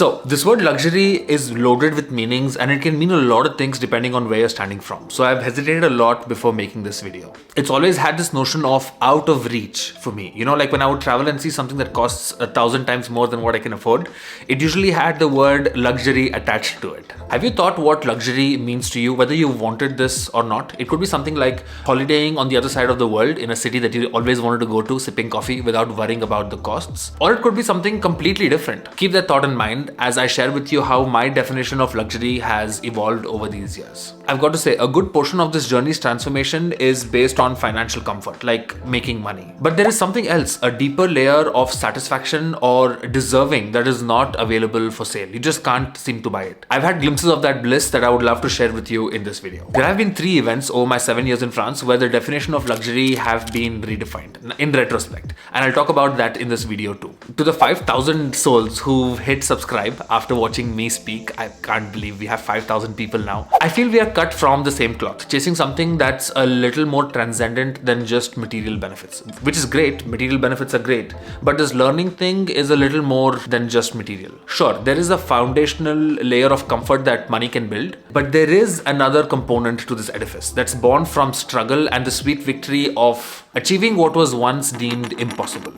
So this word luxury is loaded with meanings and it can mean a lot of things depending on where you're standing from. So I've hesitated a lot before making this video. It's always had this notion of out of reach for me. You know, like when I would travel and see something that costs 1,000 times more than what I can afford, it usually had the word luxury attached to it. Have you thought what luxury means to you, whether you wanted this or not? It could be something like holidaying on the other side of the world in a city that you always wanted to go to, sipping coffee without worrying about the costs. Or it could be something completely different. Keep that thought in mind as I share with you how my definition of luxury has evolved over these years. I've got to say, a good portion of this journey's transformation is based on financial comfort, like making money. But there is something else, a deeper layer of satisfaction or deserving that is not available for sale. You just can't seem to buy it. I've had glimpses of that bliss that I would love to share with you in this video. There have been 3 events over my 7 years in France where the definition of luxury have been redefined in retrospect. And I'll talk about that in this video too. To the 5,000 souls who've hit subscribe after watching me speak, I can't believe we have 5,000 people now. I feel we are cut from the same cloth, chasing something that's a little more transcendent than just material benefits, which is great. Material benefits are great, but this learning thing is a little more than just material. Sure, there is a foundational layer of comfort that money can build, but there is another component to this edifice that's born from struggle and the sweet victory of achieving what was once deemed impossible.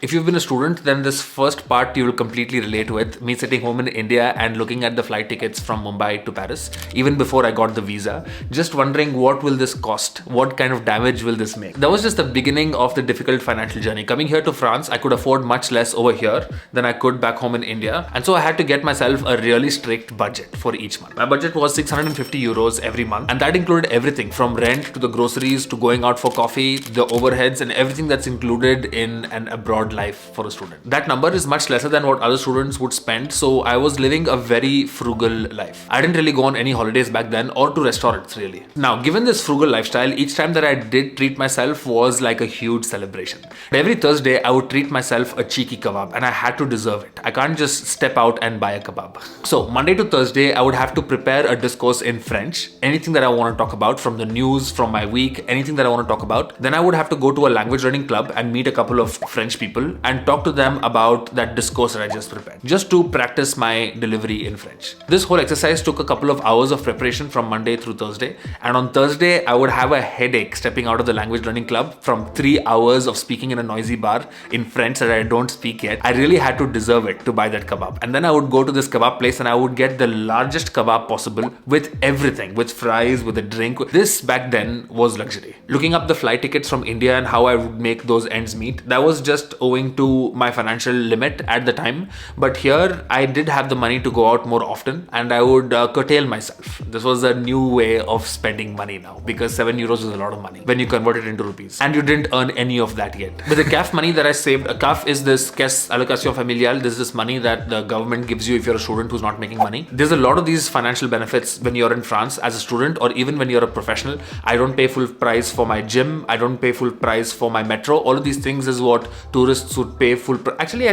If you've been a student, then this first part you will completely relate with, me sitting home in India and looking at the flight tickets from Mumbai to Paris, even before I got the visa, just wondering what will this cost? What kind of damage will this make? That was just the beginning of the difficult financial journey. Coming here to France, I could afford much less over here than I could back home in India. And so I had to get myself a really strict budget for each month. My budget was 650 euros every month. And that included everything from rent to the groceries to going out for coffee, the overheads and everything that's included in an abroad life for a student. That number is much lesser than what other students would spend, so I was living a very frugal life. I didn't really go on any holidays back then or to restaurants really. Now, given this frugal lifestyle, each time that I did treat myself was like a huge celebration. Every Thursday, I would treat myself a cheeky kebab and I had to deserve it. I can't just step out and buy a kebab. So Monday to Thursday, I would have to prepare a discourse in French, anything that I want to talk about from the news, from my week, anything that I want to talk about. Then I would have to go to a language learning club and meet a couple of French people and talk to them about that discourse that I just prepared, just to practice my delivery in French. This whole exercise took a couple of hours of preparation from Monday through Thursday, and on Thursday I would have a headache stepping out of the language learning club from 3 hours of speaking in a noisy bar in French that I don't speak yet. I really had to deserve it to buy that kebab. And then I would go to this kebab place and I would get the largest kebab possible with everything, with fries, with a drink. This back then was luxury. Looking up the flight tickets from India and how I would make those ends meet, that was just owing to my financial limit at the time. But here I did have the money to go out more often and I would curtail myself. This was a new way of spending money now, because 7 euros is a lot of money when you convert it into rupees, and you didn't earn any of that yet. With the CAF money that I saved, a CAF is this Caisse Allocation Familiale. This is this money that the government gives you if you're a student who's not making money. There's a lot of these financial benefits when you're in France as a student, or even when you're a professional. I don't pay full price for my gym. I don't pay full price for my metro. All of these things is what tourists would pay full price. Actually,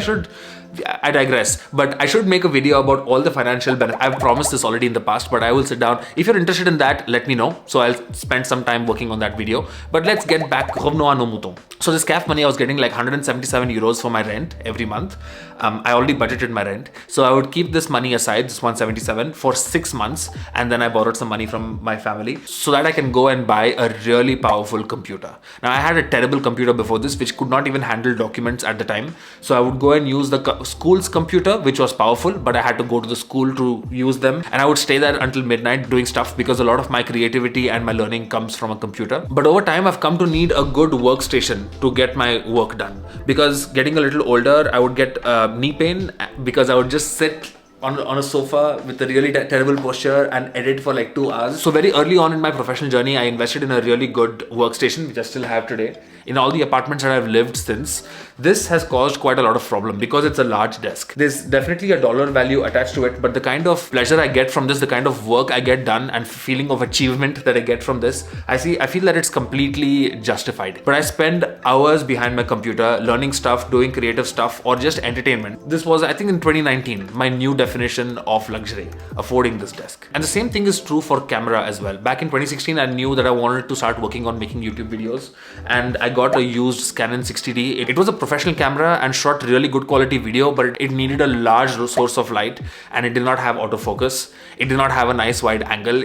I digress, but I should make a video about all the financial benefits. I've promised this already in the past, but I will sit down. If you're interested in that, let me know. So I'll spend some time working on that video. But let's get back. Revenons à nos moutons. So this CAF money, I was getting like 177 euros for my rent every month. I already budgeted my rent. So I would keep this money aside, this 177, for 6 months. And then I borrowed some money from my family so that I can go and buy a really powerful computer. Now, I had a terrible computer before this, which could not even handle documents at the time. So I would go and use the school's computer, which was powerful, but I had to go to the school to use them. And I would stay there until midnight doing stuff, because a lot of my creativity and my learning comes from a computer. But over time, I've come to need a good workstation to get my work done, because getting a little older, I would get knee pain because I would just sit on a sofa with a really terrible posture and edit for like 2 hours. So very early on in my professional journey, I invested in a really good workstation, which I still have today. In all the apartments that I've lived since, this has caused quite a lot of problem because it's a large desk. There's definitely a dollar value attached to it, but the kind of pleasure I get from this, the kind of work I get done and feeling of achievement that I get from this, I feel that it's completely justified. But I spend hours behind my computer learning stuff, doing creative stuff, or just entertainment. This was, I think, in 2019, my new definition of luxury, affording this desk. And the same thing is true for camera as well. Back in 2016, I knew that I wanted to start working on making YouTube videos, and I got a used Canon 60D. It was a professional camera and shot really good quality video, but it needed a large source of light and it did not have autofocus. It did not have a nice wide angle.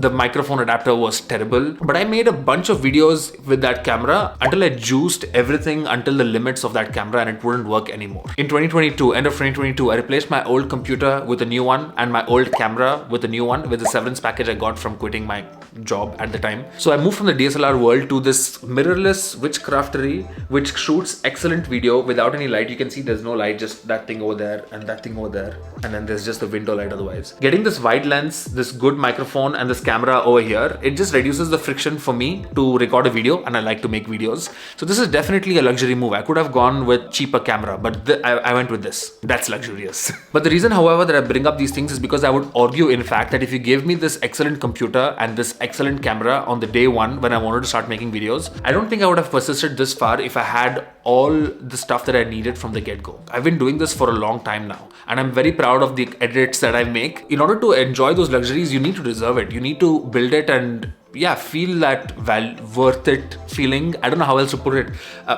The microphone adapter was terrible. But I made a bunch of videos with that camera until I juiced everything until the limits of that camera and it wouldn't work anymore. In 2022, end of 2022, I replaced my old computer with a new one and my old camera with a new one with the severance package I got from quitting my job at the time. So I moved from the DSLR world to this mirrorless witchcraftery which shoots excellent video without any light. You can see there's no light, just that thing over there and that thing over there, and then there's just the window light otherwise. Getting this wide lens, this good microphone and this camera over here, it just reduces the friction for me to record a video, and I like to make videos. So this is definitely a luxury move. I could have gone with cheaper camera, but I went with this. That's luxurious. But the reason, however, that I bring up these things is because I would argue, in fact, that if you gave me this excellent computer and this excellent camera on the day one when I wanted to start making videos, I don't think I would have persisted this far if I had all the stuff that I needed from the get-go. I've been doing this for a long time now, and I'm very proud of the edits that I make. In order to enjoy those luxuries, you need to deserve it. You need to build it and feel that worth it feeling. I don't know how else to put it.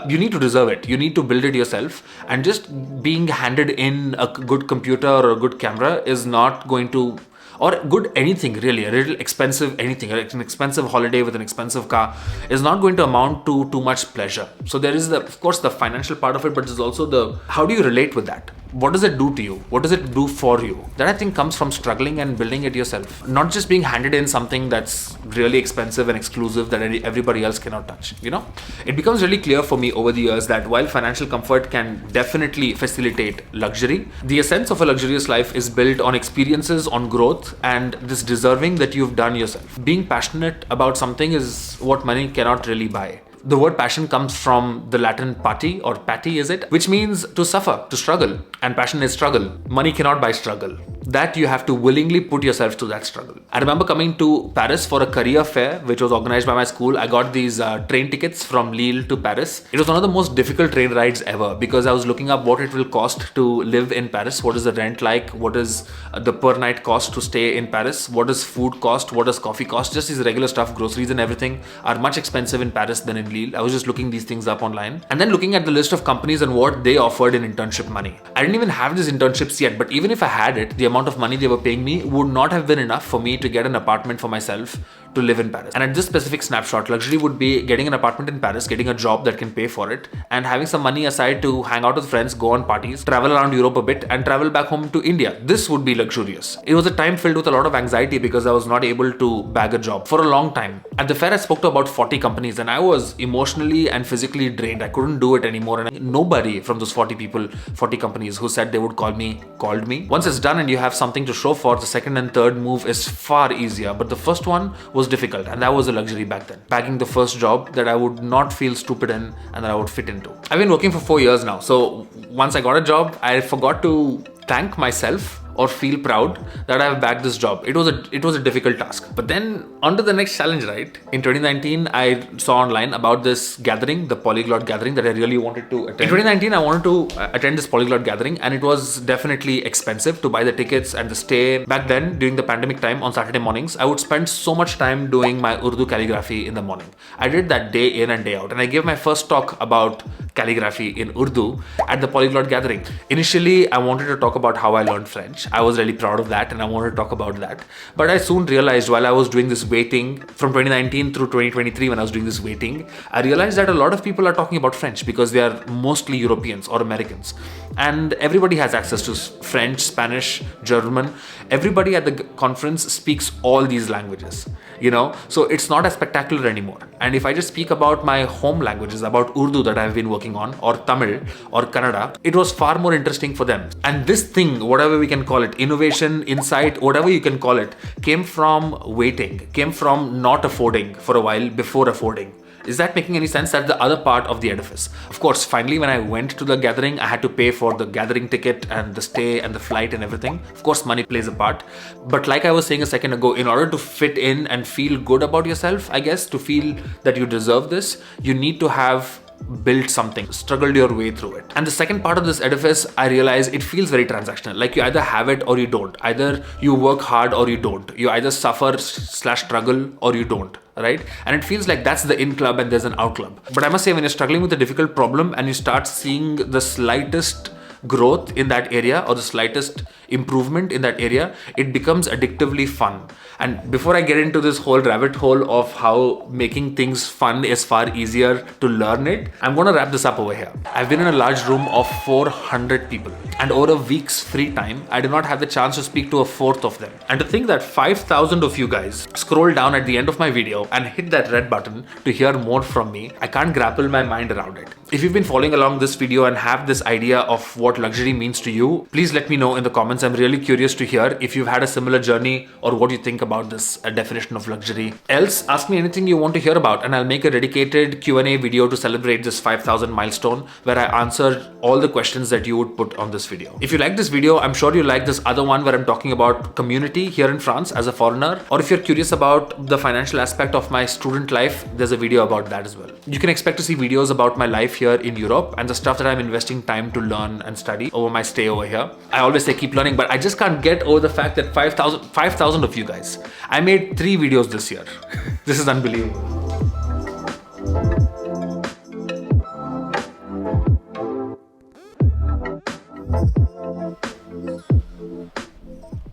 You need to deserve it. You need to build it yourself, and just being handed in a good computer or a good camera is not going to, or good anything really, a little expensive anything, an expensive holiday with an expensive car is not going to amount to too much pleasure. So there is of course the financial part of it, but there's also how do you relate with that? What does it do to you? What does it do for you? That I think comes from struggling and building it yourself. Not just being handed in something that's really expensive and exclusive that everybody else cannot touch, It becomes really clear for me over the years that while financial comfort can definitely facilitate luxury, the essence of a luxurious life is built on experiences, on growth, and this deserving that you've done yourself. Being passionate about something is what money cannot really buy. The word passion comes from the Latin pati or patti, is it? Which means to suffer, to struggle. And passion is struggle. Money cannot buy struggle. That you have to willingly put yourself to that struggle. I remember coming to Paris for a career fair, which was organized by my school. I got these train tickets from Lille to Paris. It was one of the most difficult train rides ever because I was looking up what it will cost to live in Paris. What is the rent like? What is the per night cost to stay in Paris? What does food cost? What does coffee cost? Just these regular stuff, groceries and everything are much expensive in Paris than in Lille. I was just looking these things up online and then looking at the list of companies and what they offered in internship money. I didn't even have these internships yet, but even if I had it, the amount of money they were paying me would not have been enough for me to get an apartment for myself to live in Paris. And at this specific snapshot, luxury would be getting an apartment in Paris, getting a job that can pay for it, and having some money aside to hang out with friends, go on parties, travel around Europe a bit, and travel back home to India. This would be luxurious. It was a time filled with a lot of anxiety because I was not able to bag a job for a long time. At the fair, I spoke to about 40 companies and I was emotionally and physically drained. I couldn't do it anymore, and nobody from those 40 people, 40 companies who said they would call me, called me. Once it's done and you have something to show for, the second and third move is far easier, but the first one was difficult, and that was a luxury back then. Bagging the first job that I would not feel stupid in and that I would fit into. I've been working for 4 years now, so once I got a job, I forgot to thank myself or feel proud that I've bagged this job. It was a difficult task. But then on to the next challenge, right? In 2019, I saw online about this gathering, the Polyglot Gathering, that I really wanted to attend. In 2019, I wanted to attend this Polyglot Gathering, and it was definitely expensive to buy the tickets and the stay. Back then, during the pandemic time, on Saturday mornings, I would spend so much time doing my Urdu calligraphy in the morning. I did that day in and day out, and I gave my first talk about calligraphy in Urdu at the Polyglot Gathering. Initially, I wanted to talk about how I learned French. I was really proud of that and I wanted to talk about that. But I soon realized while I was doing this waiting from 2019 through 2023, when I was doing this waiting, I realized that a lot of people are talking about French because they are mostly Europeans or Americans. And everybody has access to French, Spanish, German. Everybody at the conference speaks all these languages, So it's not as spectacular anymore. And if I just speak about my home languages, about Urdu that I've been working on, or Tamil, or Kannada, it was far more interesting for them. And this thing, whatever we can call it, innovation, insight, whatever you can call it, came from waiting, came from not affording for a while before affording. Is that making any sense? That's the other part of the edifice. Of course, finally, when I went to the gathering, I had to pay for the gathering ticket and the stay and the flight and everything. Of course, money plays a part. But like I was saying a second ago, in order to fit in and feel good about yourself, I guess, to feel that you deserve this, you need to have built something, struggled your way through it. And the second part of this edifice, I realize it feels very transactional. Like you either have it or you don't. Either you work hard or you don't. You either suffer / struggle or you don't. right? And it feels like that's the in club and there's an out club. But I must say, when you're struggling with a difficult problem and you start seeing the slightest growth in that area or the slightest improvement in that area, it becomes addictively fun. And before I get into this whole rabbit hole of how making things fun is far easier to learn it, I'm going to wrap this up over here. I've been in a large room of 400 people, and over a week's free time, I did not have the chance to speak to a fourth of them. And to think that 5,000 of you guys scroll down at the end of my video and hit that red button to hear more from me, I can't grapple my mind around it. If you've been following along this video and have this idea of what luxury means to you, please let me know in the comments. I'm really curious to hear if you've had a similar journey or what you think about this definition of luxury. Else, ask me anything you want to hear about and I'll make a dedicated Q&A video to celebrate this 5,000 milestone where I answer all the questions that you would put on this video. If you like this video, I'm sure you like this other one where I'm talking about community here in France as a foreigner. Or if you're curious about the financial aspect of my student life, there's a video about that as well. You can expect to see videos about my life here in Europe and the stuff that I'm investing time to learn and study over my stay over here. I always say keep learning, but I just can't get over the fact that 5,000 of you guys. I made 3 videos this year. This is unbelievable.